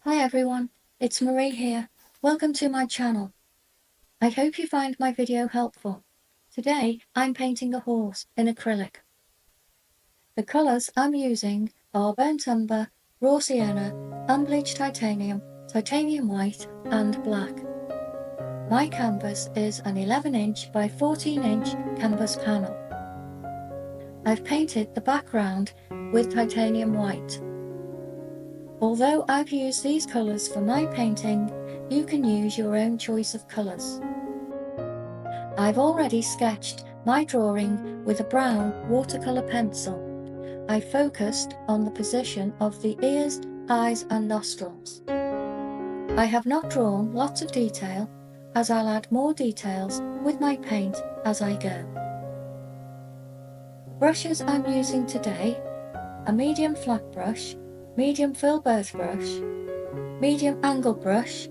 Hi everyone, it's Marie here. Welcome to my channel. I hope you find my video helpful. Today I'm painting a horse in acrylic. The colours I'm using are burnt umber, raw sienna, unbleached titanium, titanium white and black. My canvas is an 11-inch by 14-inch canvas panel. I've painted the background with titanium white. Although I've used these colours for my painting, you can use your own choice of colours. I've already sketched my drawing with a brown watercolour pencil. I focused on the position of the ears, eyes and nostrils. I have not drawn lots of detail, as I'll add more details with my paint as I go. Brushes I'm using today: a medium flat brush, medium filbert brush, medium angle brush,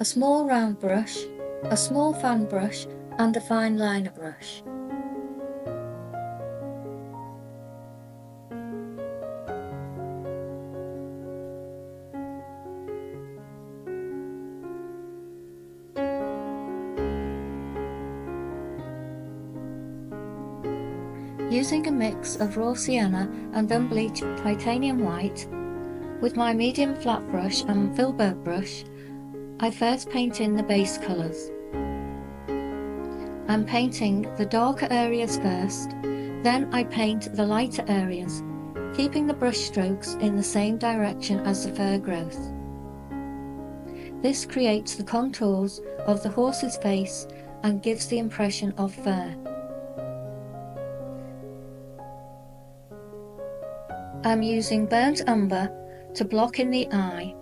a small round brush, a small fan brush and a fine liner brush. Using a mix of raw sienna and unbleached titanium white, with my medium flat brush and filbert brush, I first paint in the base colours. I'm painting the darker areas first, then I paint the lighter areas, keeping the brush strokes in the same direction as the fur growth. This creates the contours of the horse's face and gives the impression of fur. I'm using burnt umber to block in the eye.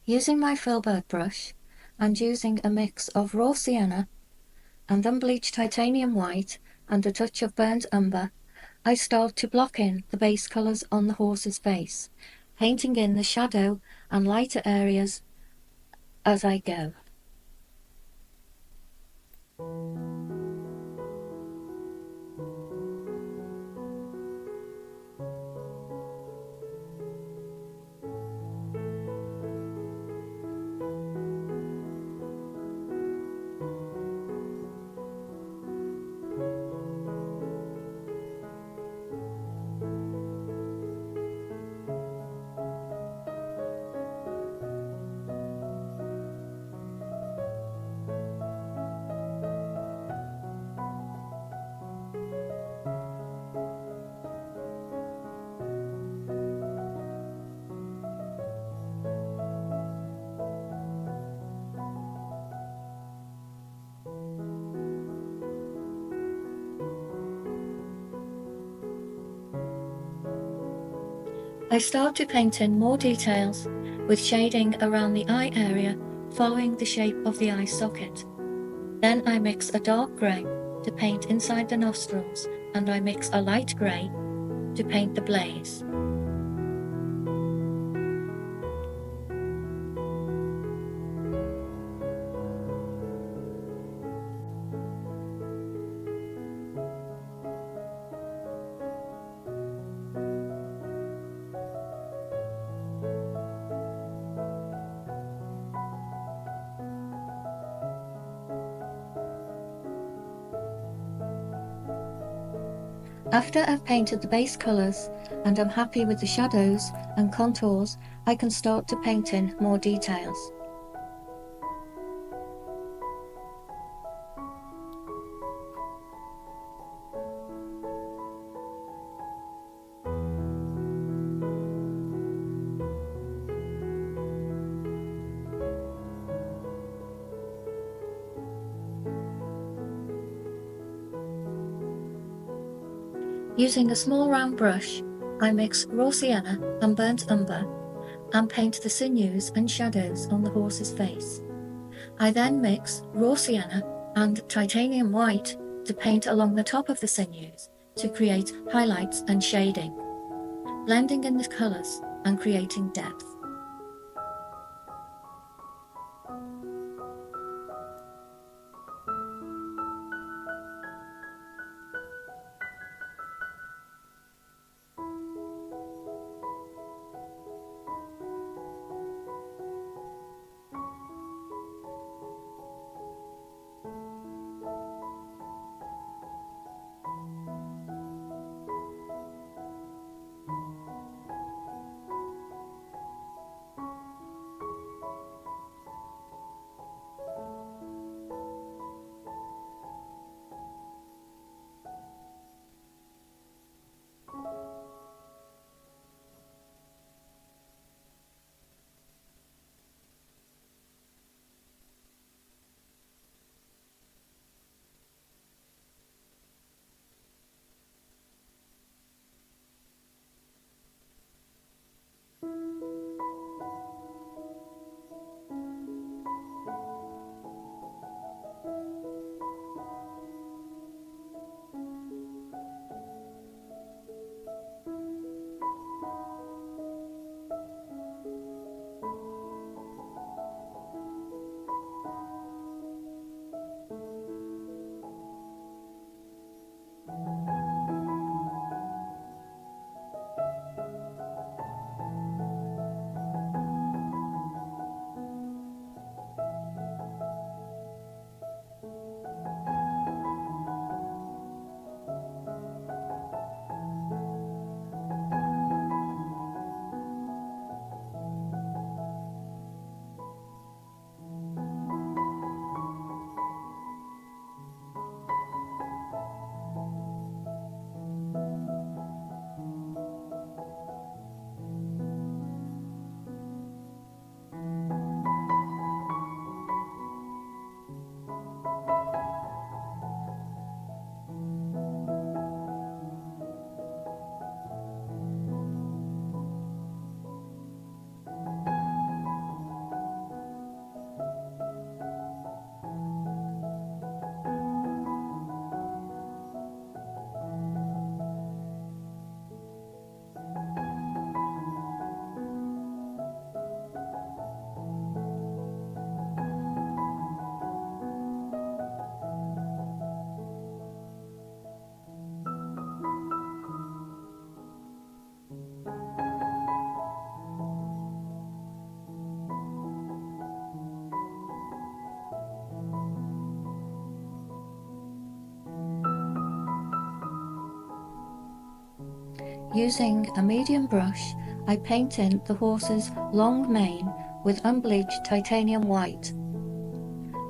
Using my filbert brush and using a mix of raw sienna and unbleached titanium white and a touch of burnt umber, I start to block in the base colours on the horse's face, painting in the shadow and lighter areas as I go. I start to paint in more details, with shading around the eye area following the shape of the eye socket. Then I mix a dark grey to paint inside the nostrils, and I mix a light grey to paint the blaze. After I've painted the base colours and I'm happy with the shadows and contours, I can start to paint in more details. Using a small round brush, I mix raw sienna and burnt umber and paint the sinews and shadows on the horse's face. I then mix raw sienna and titanium white to paint along the top of the sinews to create highlights and shading, blending in the colours and creating depth. Using a medium brush, I paint in the horse's long mane with unbleached titanium white.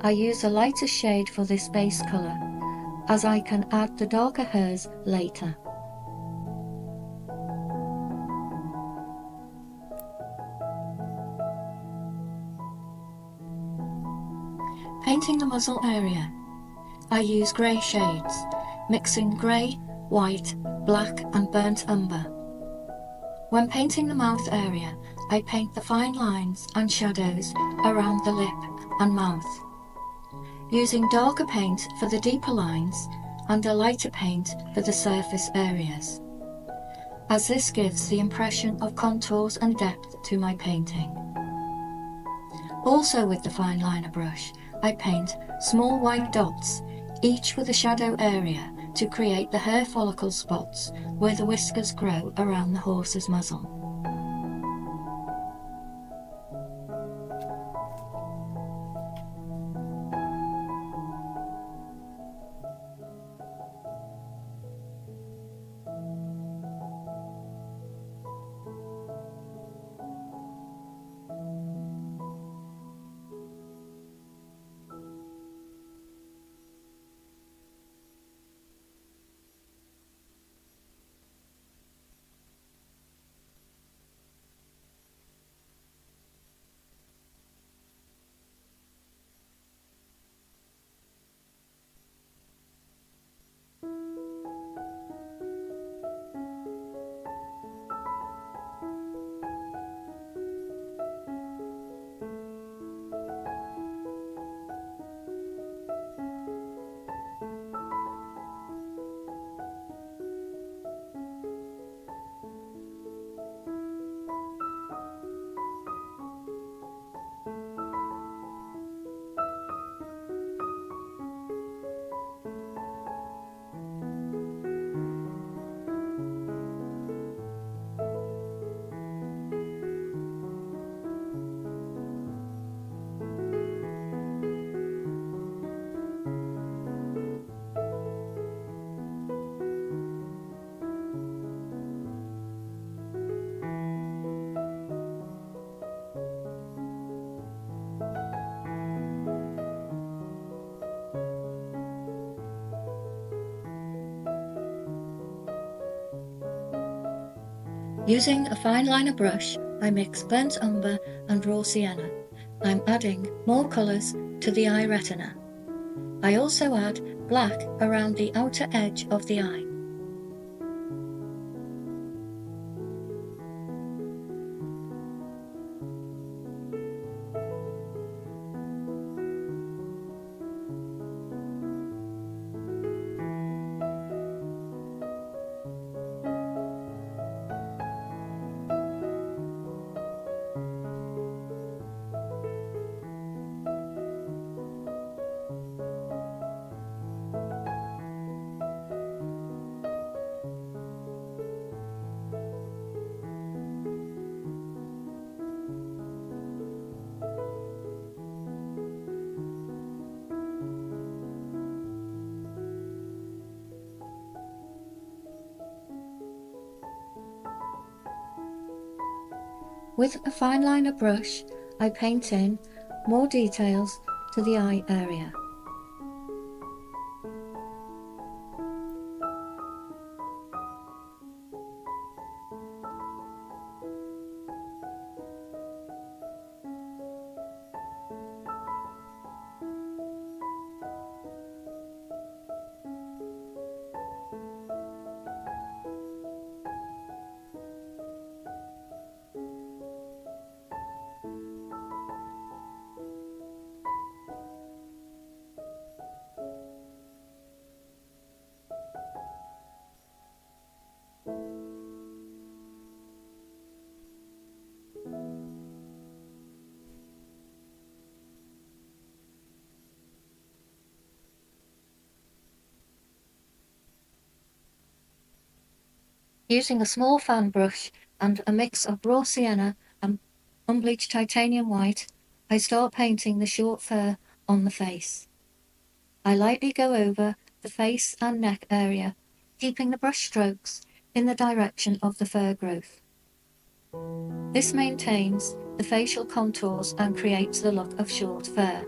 I use a lighter shade for this base colour, as I can add the darker hairs later. Painting the muzzle area, I use grey shades, mixing grey, white, black and burnt umber. When painting the mouth area, I paint the fine lines and shadows around the lip and mouth, using darker paint for the deeper lines and a lighter paint for the surface areas, as this gives the impression of contours and depth to my painting. Also with the fine liner brush, I paint small white dots, each with a shadow area, to create the hair follicle spots where the whiskers grow around the horse's muzzle. Using a fine liner brush, I mix burnt umber and raw sienna. I'm adding more colours to the eye retina. I also add black around the outer edge of the eye. With a fine liner brush, I paint in more details to the eye area. Using a small fan brush and a mix of raw sienna and unbleached titanium white, I start painting the short fur on the face. I lightly go over the face and neck area, keeping the brush strokes in the direction of the fur growth. This maintains the facial contours and creates the look of short fur.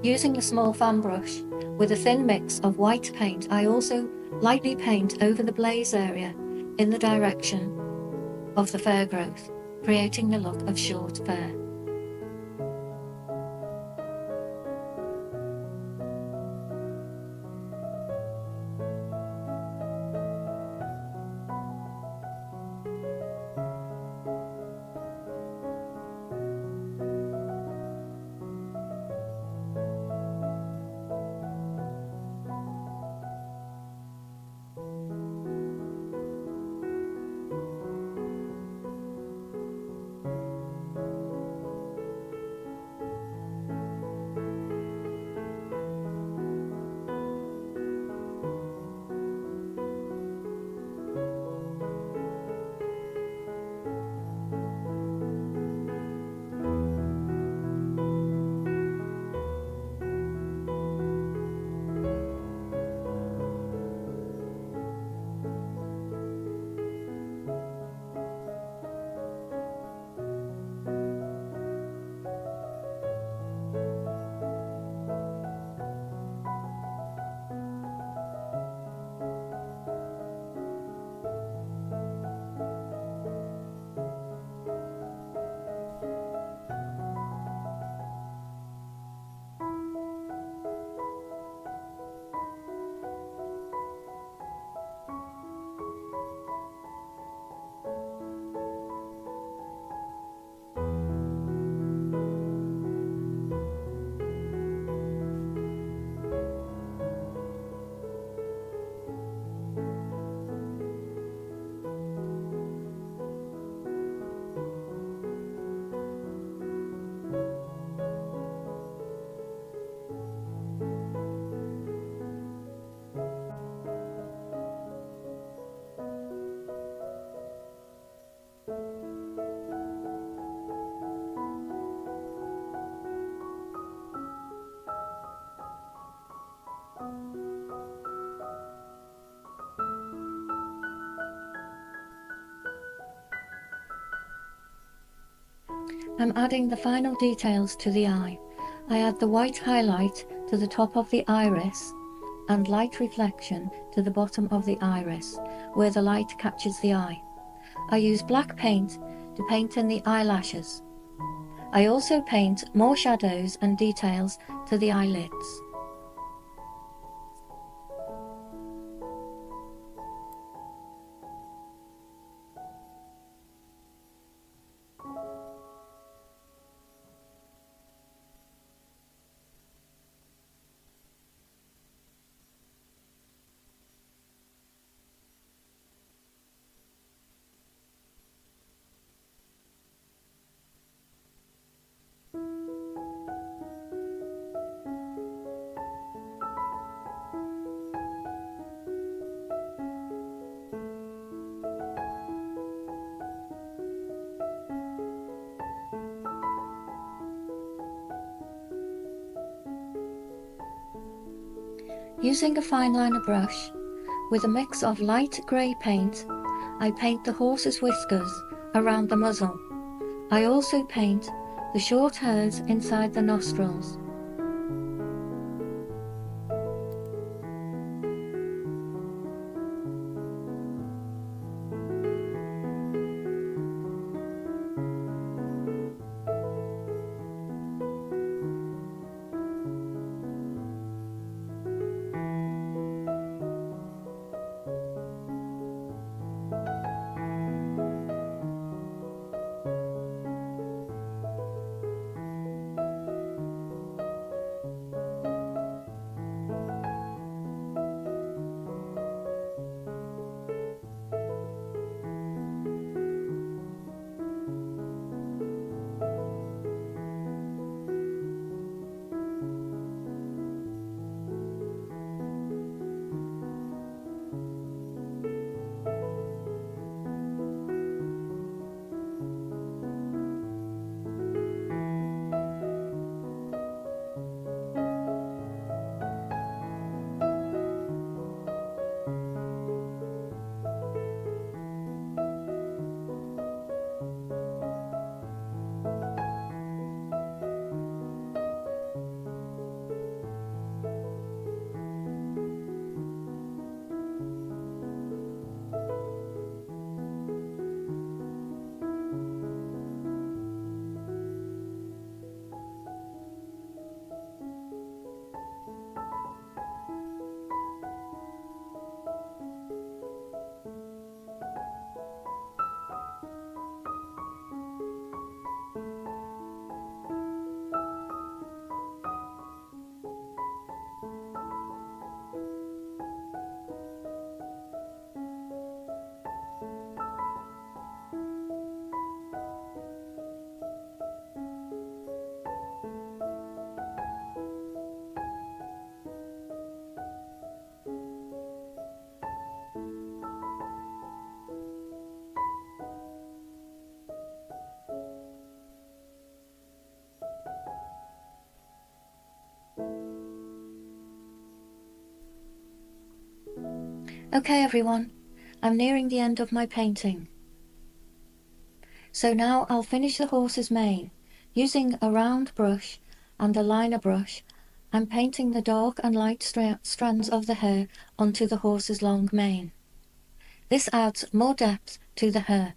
Using the small fan brush with a thin mix of white paint, I also lightly paint over the blaze area in the direction of the fur growth, creating the look of short fur. I'm adding the final details to the eye. I add the white highlight to the top of the iris and light reflection to the bottom of the iris, where the light catches the eye. I use black paint to paint in the eyelashes. I also paint more shadows and details to the eyelids. Using a fine liner brush, with a mix of light grey paint, I paint the horse's whiskers around the muzzle. I also paint the short hairs inside the nostrils. Okay everyone, I'm nearing the end of my painting. So now I'll finish the horse's mane. Using a round brush and a liner brush, I'm painting the dark and light strands of the hair onto the horse's long mane. This adds more depth to the hair.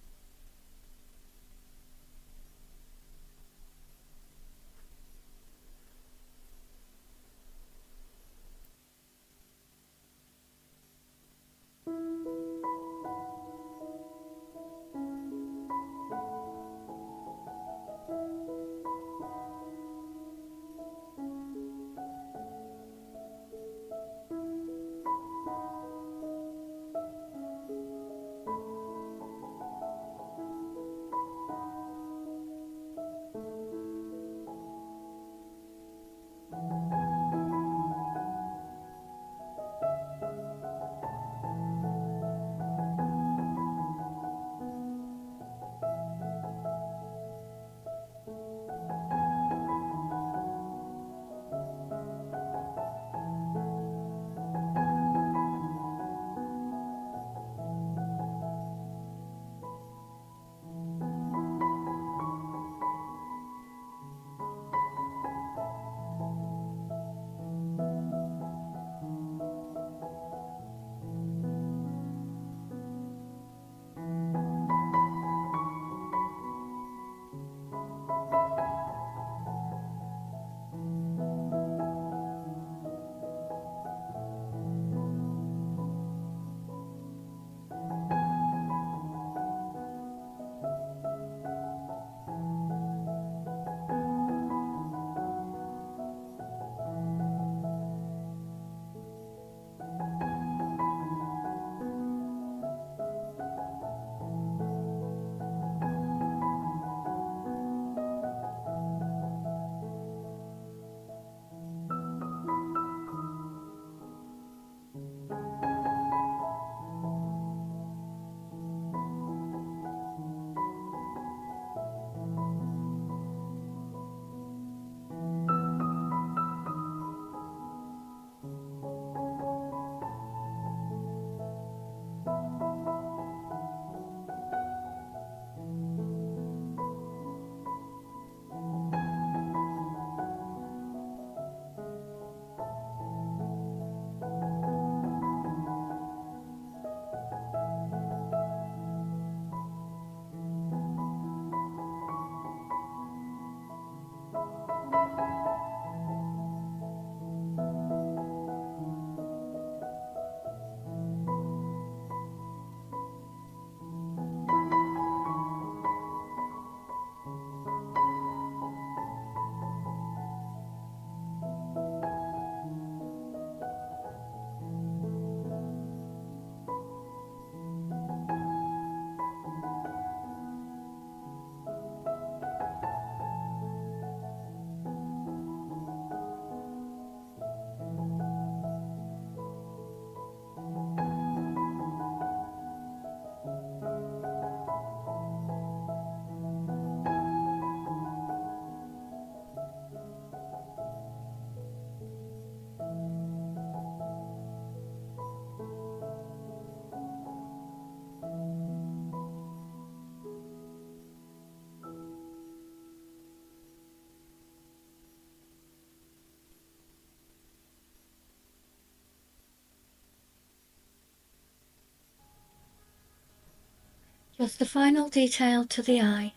Just the final detail to the eye.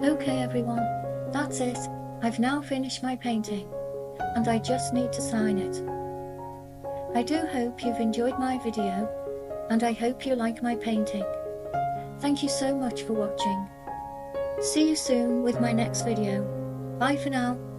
Okay everyone, that's it. I've now finished my painting, and I just need to sign it. I do hope you've enjoyed my video, and I hope you like my painting. Thank you so much for watching. See you soon with my next video. Bye for now.